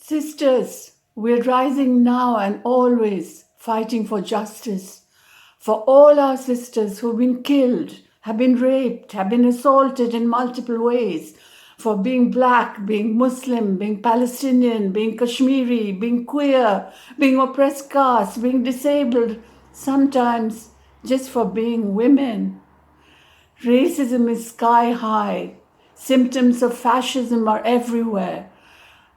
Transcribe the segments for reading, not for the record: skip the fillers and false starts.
Sisters, we're rising now and always fighting for justice. For all our sisters who've been killed, have been raped, have been assaulted in multiple ways, for being black, being Muslim, being Palestinian, being Kashmiri, being queer, being oppressed caste, being disabled, sometimes just for being women. Racism is sky high. Symptoms of fascism are everywhere.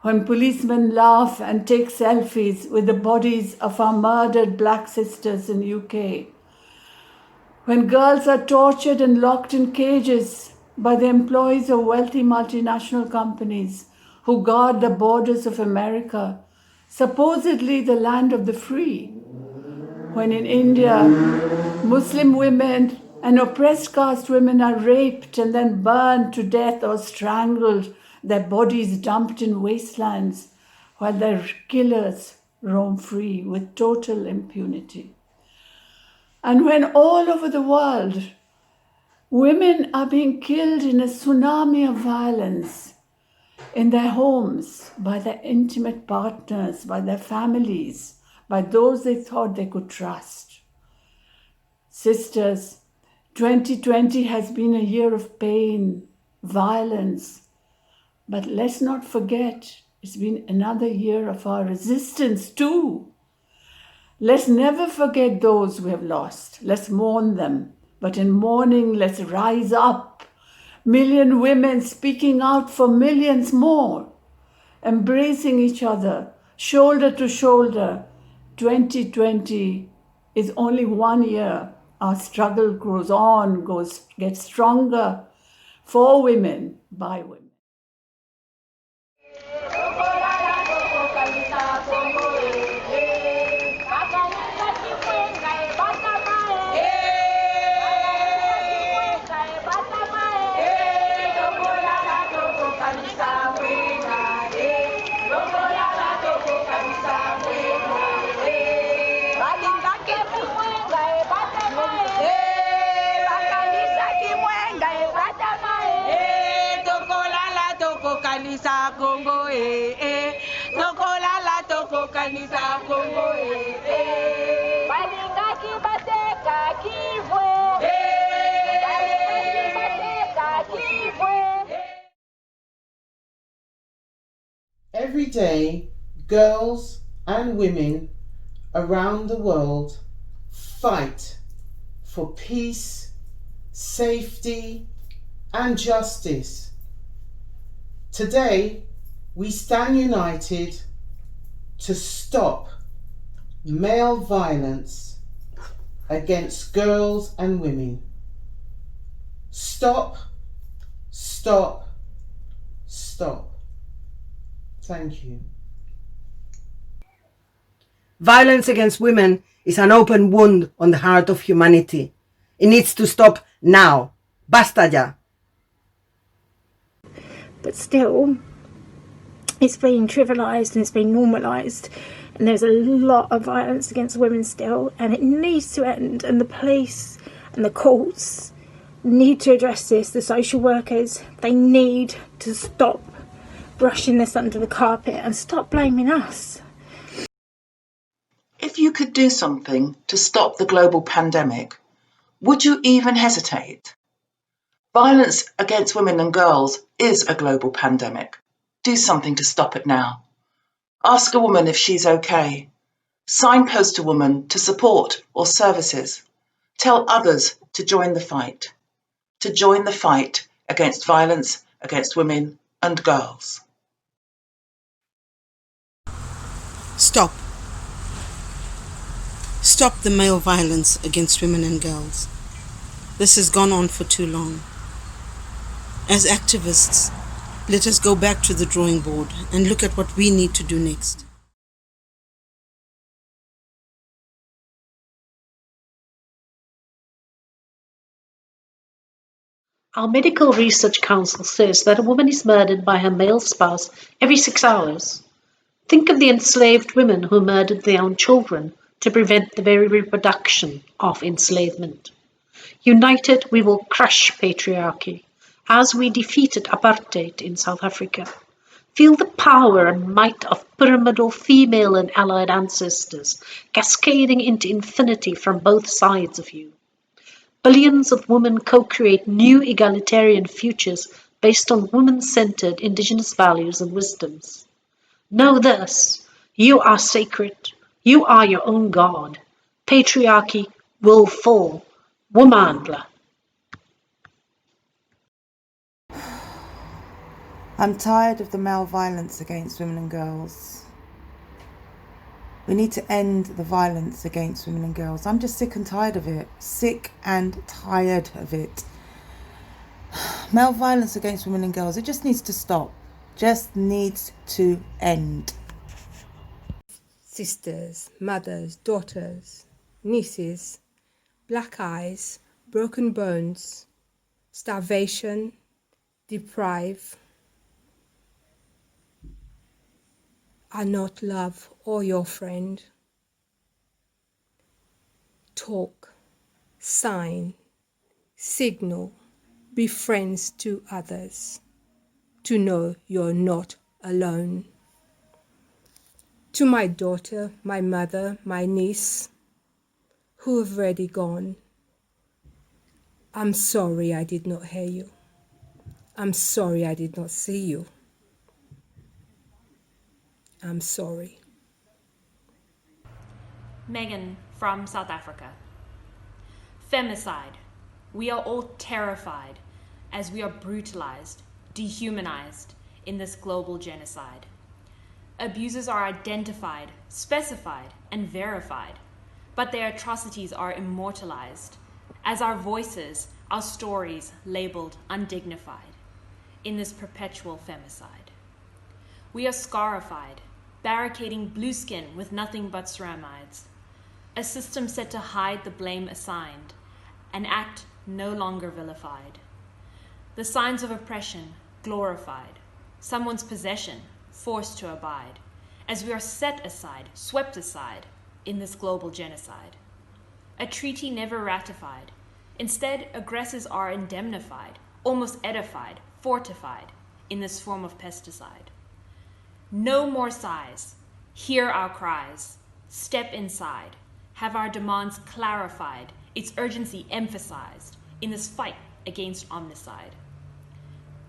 When policemen laugh and take selfies with the bodies of our murdered black sisters in UK. When girls are tortured and locked in cages by the employees of wealthy multinational companies who guard the borders of America, supposedly the land of the free. When in India, Muslim women and oppressed caste women are raped and then burned to death or strangled, their bodies dumped in wastelands, while their killers roam free with total impunity. And when all over the world, women are being killed in a tsunami of violence in their homes, by their intimate partners, by their families, by those they thought they could trust. Sisters, 2020 has been a year of pain, violence, but let's not forget it's been another year of our resistance too. Let's never forget those we have lost. Let's mourn them. But in mourning, let's rise up. Million women speaking out for millions more. Embracing each other, shoulder to shoulder. 2020 is only 1 year. Our struggle grows on, gets stronger for women, by women. Every day, girls and women around the world fight for peace, safety, and justice. Today, we stand united to stop male violence against girls and women. Stop, stop, stop. Thank you. Violence against women is an open wound on the heart of humanity. It needs to stop now. Basta ya. But still, it's being trivialised and it's being normalised, and there's a lot of violence against women still, and it needs to end, and the police and the courts need to address this. The social workers, they need to stop brushing this under the carpet and stop blaming us. If you could do something to stop the global pandemic, would you even hesitate? Violence against women and girls is a global pandemic. Do something to stop it now. Ask a woman if she's okay. Signpost a woman to support or services. Tell others to join the fight. To join the fight against violence against women and girls. Stop. Stop the male violence against women and girls. This has gone on for too long. As activists, let us go back to the drawing board and look at what we need to do next. Our Medical Research Council says that a woman is murdered by her male spouse every 6 hours. Think of the enslaved women who murdered their own children to prevent the very reproduction of enslavement. United, we will crush patriarchy, as we defeated apartheid in South Africa. Feel the power and might of pyramidal female and allied ancestors cascading into infinity from both sides of you. Billions of women co-create new egalitarian futures based on women-centered indigenous values and wisdoms. Know this, you are sacred, you are your own god. Patriarchy will fall. Womanla. I'm tired of the male violence against women and girls. We need to end the violence against women and girls. I'm just sick and tired of it. Sick and tired of it. Male violence against women and girls, it just needs to stop. Just needs to end. Sisters, mothers, daughters, nieces, black eyes, broken bones, starvation, deprive, are not love or your friend. Talk, sign, signal, be friends to others, to know you're not alone. To my daughter, my mother, my niece, who have already gone, I'm sorry I did not hear you. I'm sorry I did not see you. I'm sorry. Megan from South Africa. Femicide. We are all terrified as we are brutalized, dehumanized in this global genocide. Abuses are identified, specified, and verified, but their atrocities are immortalized as our voices, our stories labeled undignified in this perpetual femicide. We are scarified, barricading blue skin with nothing but ceramides, a system set to hide the blame assigned, an act no longer vilified. The signs of oppression glorified, someone's possession forced to abide, as we are set aside, swept aside in this global genocide. A treaty never ratified. Instead, aggressors are indemnified, almost edified, fortified in this form of pesticide. No more sighs, hear our cries, step inside, have our demands clarified, its urgency emphasized in this fight against omnicide.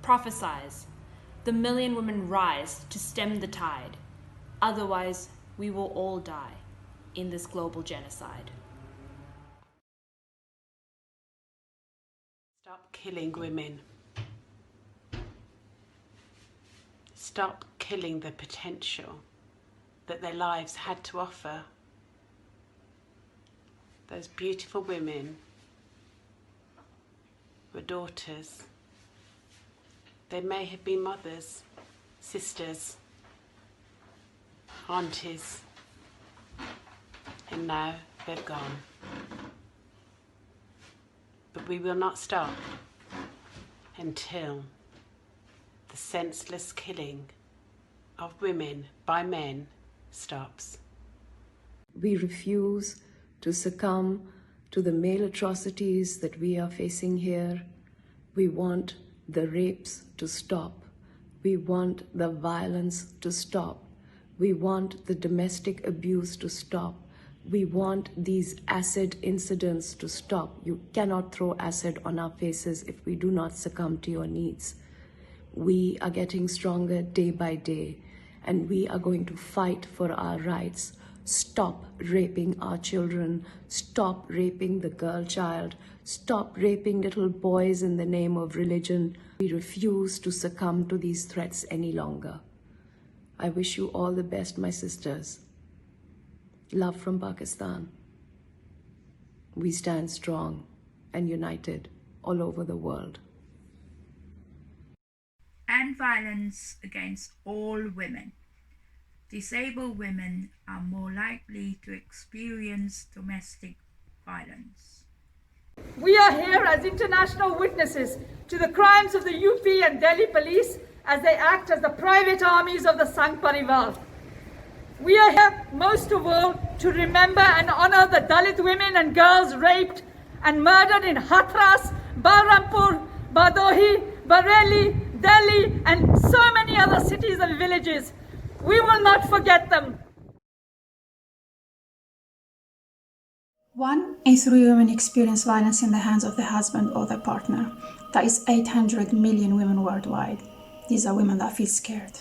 Prophesize, the million women rise to stem the tide, otherwise we will all die in this global genocide. Stop killing women. Stop killing the potential that their lives had to offer. Those beautiful women were daughters. They may have been mothers, sisters, aunties, and now they've gone. But we will not stop until the senseless killing of women by men stops. We refuse to succumb to the male atrocities that we are facing here. We want the rapes to stop. We want the violence to stop. We want the domestic abuse to stop. We want these acid incidents to stop. You cannot throw acid on our faces if we do not succumb to your needs. We are getting stronger day by day, and we are going to fight for our rights. Stop raping our children. Stop raping the girl child. Stop raping little boys in the name of religion. We refuse to succumb to these threats any longer. I wish you all the best, my sisters. Love from Pakistan. We stand strong and united all over the world. And violence against all women. Disabled women are more likely to experience domestic violence. We are here as international witnesses to the crimes of the UP and Delhi police as they act as the private armies of the Sangh Parivar. We are here most of all to remember and honor the Dalit women and girls raped and murdered in Hathras, Bahrampur, Badohi, Bareilly, Delhi, and so many other cities and villages. We will not forget them. 1 in 3 women experience violence in the hands of their husband or their partner. That is 800 million women worldwide. These are women that feel scared.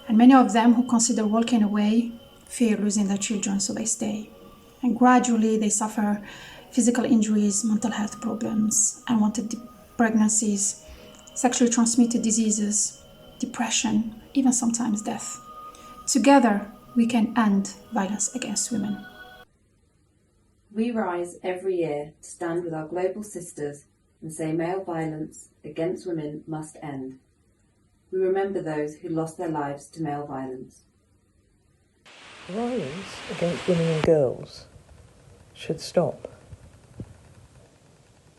And many of them who consider walking away fear losing their children, so they stay. And gradually they suffer physical injuries, mental health problems, unwanted pregnancies, sexually transmitted diseases, depression, even sometimes death. Together, we can end violence against women. We rise every year to stand with our global sisters and say male violence against women must end. We remember those who lost their lives to male violence. Violence against women and girls should stop.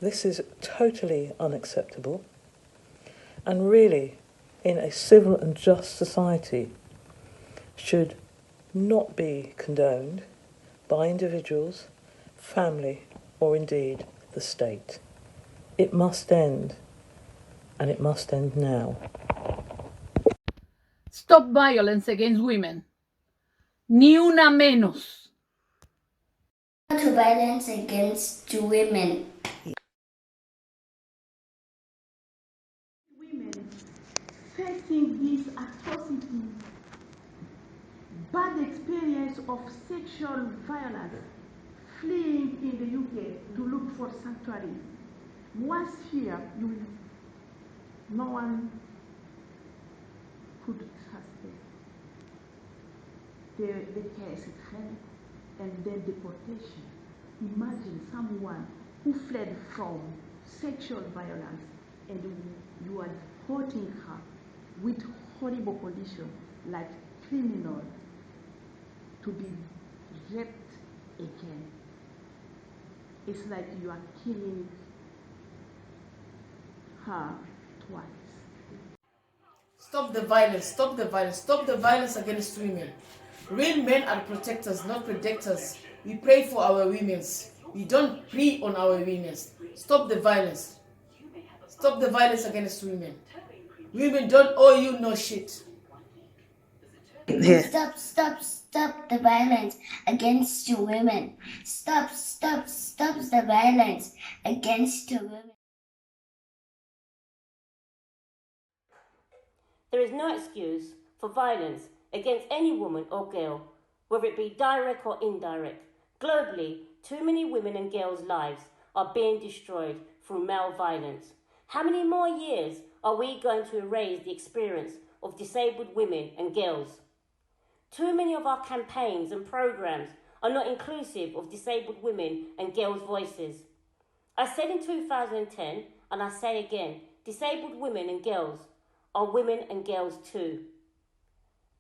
This is totally unacceptable, and really, in a civil and just society, should not be condoned by individuals, family, or indeed the state. It must end, and it must end now. Stop violence against women. Ni una menos. To violence against women. Women facing this atrocity, bad experience of sexual violence, fleeing in the UK to look for sanctuary. Once here, no one could trust them. The case failed, and then deportation. Imagine someone who fled from sexual violence, and you are deporting her with horrible conditions like criminal to be raped again. It's like you are killing her twice. Stop the violence, stop the violence, stop the violence against women. Real men are protectors, not predators. We pray for our women. We don't prey on our women. Stop the violence. Stop the violence against women. Women don't owe you no shit. Stop the violence against women. Stop the violence against women. There is no excuse for violence against any woman or girl, whether it be direct or indirect. Globally, too many women and girls' lives are being destroyed through male violence. How many more years are we going to erase the experience of disabled women and girls? Too many of our campaigns and programs are not inclusive of disabled women and girls' voices. I said in 2010, and I say again, disabled women and girls are women and girls too.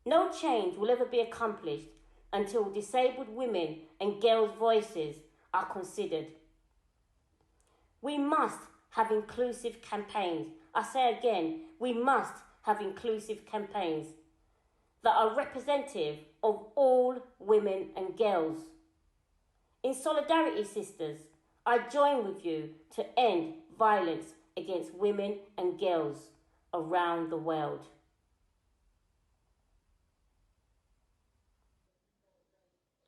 No change will ever be accomplished until disabled women and girls' voices are considered. We must have inclusive campaigns. I say again, we must have inclusive campaigns that are representative of all women and girls. In solidarity, sisters, I join with you to end violence against women and girls around the world.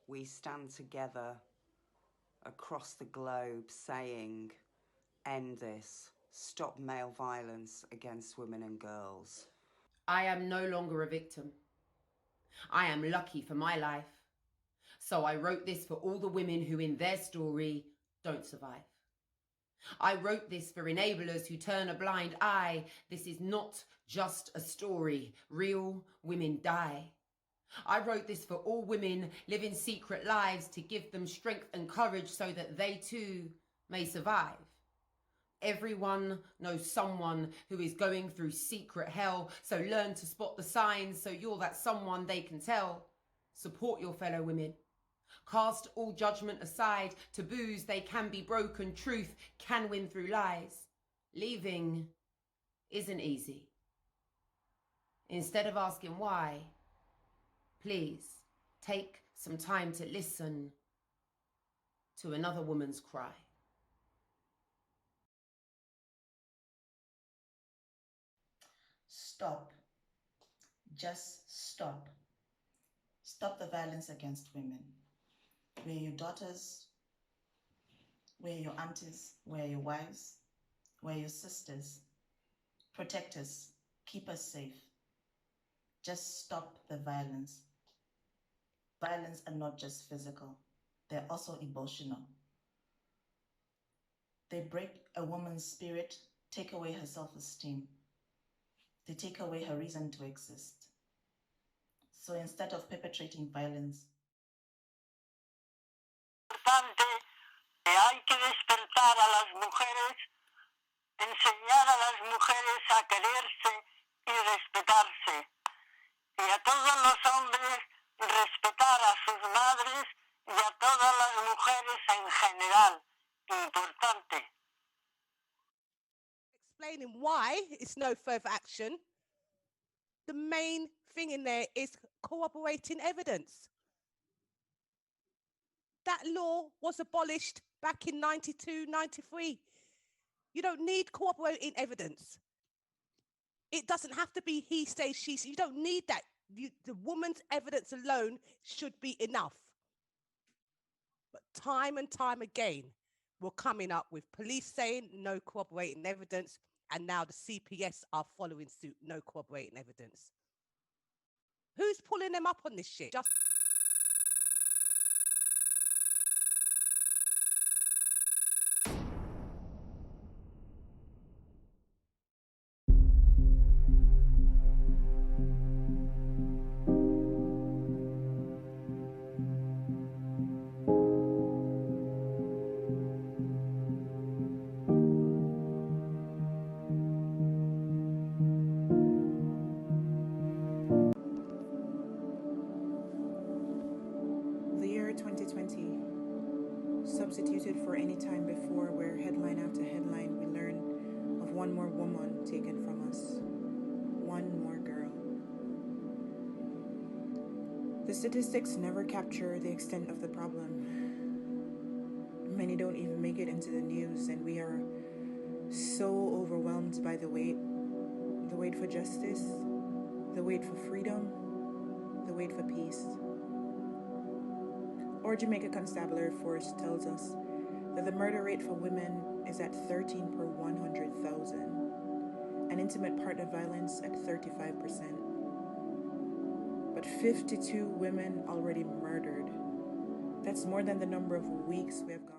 We stand together across the globe saying, end this, stop male violence against women and girls. I am no longer a victim. I am lucky for my life. So I wrote this for all the women who in their story don't survive. I wrote this for enablers who turn a blind eye. This is not just a story. Real women die. I wrote this for all women living secret lives to give them strength and courage so that they too may survive. Everyone knows someone who is going through secret hell, so learn to spot the signs so you're that someone they can tell. Support your fellow women. Cast all judgment aside. Taboos, they can be broken. Truth can win through lies. Leaving isn't easy. Instead of asking why, please take some time to listen to another woman's cry. Stop. Just stop. Stop the violence against women. We're your daughters, we're your aunties, we're your wives, we're your sisters. Protect us, keep us safe. Just stop the violence. Violence are not just physical, they're also emotional. They break a woman's spirit, take away her self-esteem. They take away her reason to exist. So instead of perpetrating violence, hay que despertar a las mujeres, enseñar a las mujeres a quererse y respetarse. Y a todos los hombres respetar a sus madres y a todas las mujeres en general. Importante. Explaining why it's no further action, the main thing in there is corroborating evidence. That law was abolished back in 92, 93. You don't need corroborating evidence. It doesn't have to be he says, she says. You don't need that. The woman's evidence alone should be enough. But time and time again, we're coming up with police saying no corroborating evidence, and now the CPS are following suit, no corroborating evidence. Who's pulling them up on this shit? Just substituted for any time before, where headline after headline we learn of one more woman taken from us, one more girl. The statistics never capture the extent of the problem. Many don't even make it into the news, and we are so overwhelmed by the wait for justice, the wait for freedom, the wait for peace. Our Jamaica Constabulary Force tells us that the murder rate for women is at 13 per 100,000, and intimate partner violence at 35%. But 52 women already murdered. That's more than the number of weeks we have gone.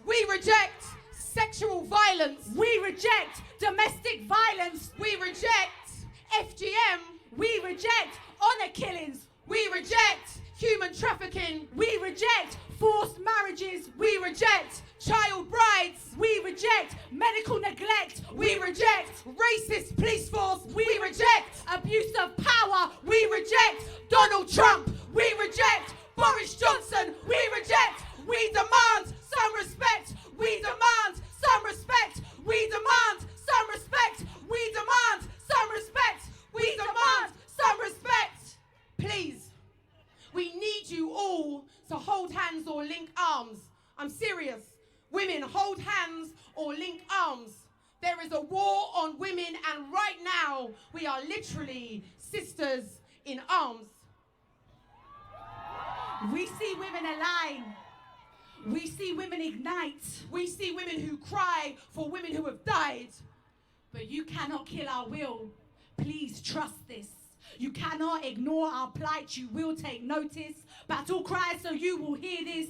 We reject sexual violence. We reject domestic violence. We reject FGM. We reject honor killings. We reject human trafficking. We reject forced marriages. We reject child brides. We reject medical neglect. We reject racist police force. We reject abuse of power. We reject Donald Trump. We reject Boris Johnson. We reject. We demand some respect. We demand some respect. We demand some respect. We demand some respect. We demand some respect. Please, we need you all to hold hands or link arms. I'm serious. Women, hold hands or link arms. There is a war on women, and right now we are literally sisters in arms. We see women align. We see women ignite. We see women who cry for women who have died. But you cannot kill our will. Please trust this. You cannot ignore our plight. You will take notice. Battle cry so you will hear this.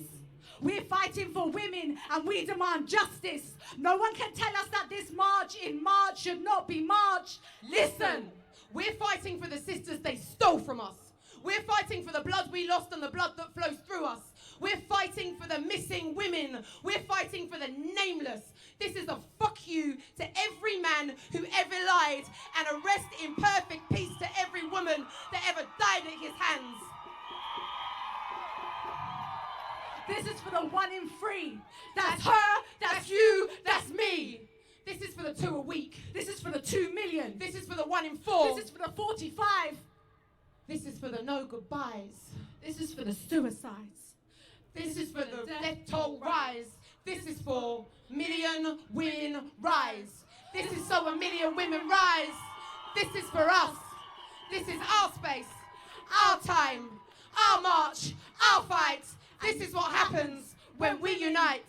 We're fighting for women and we demand justice. No one can tell us that this march in March should not be March. Listen, we're fighting for the sisters they stole from us. We're fighting for the blood we lost and the blood that flows through us. We're fighting for the missing women. We're fighting for the nameless. This is a fuck you to every man who ever lied, and a rest in perfect peace to every woman that ever died at his hands. This is for the 1 in 3. That's her, that's you, that's me. This is for the 2 a week. This is for the 2 million. This is for the 1 in 4. This is for the 45. This is for the no goodbyes. This is for the suicides. This is for the death toll rise. This is for million women rise. This is so a million women rise. This is for us. This is our space, our time, our march, our fight. This is what happens when we unite.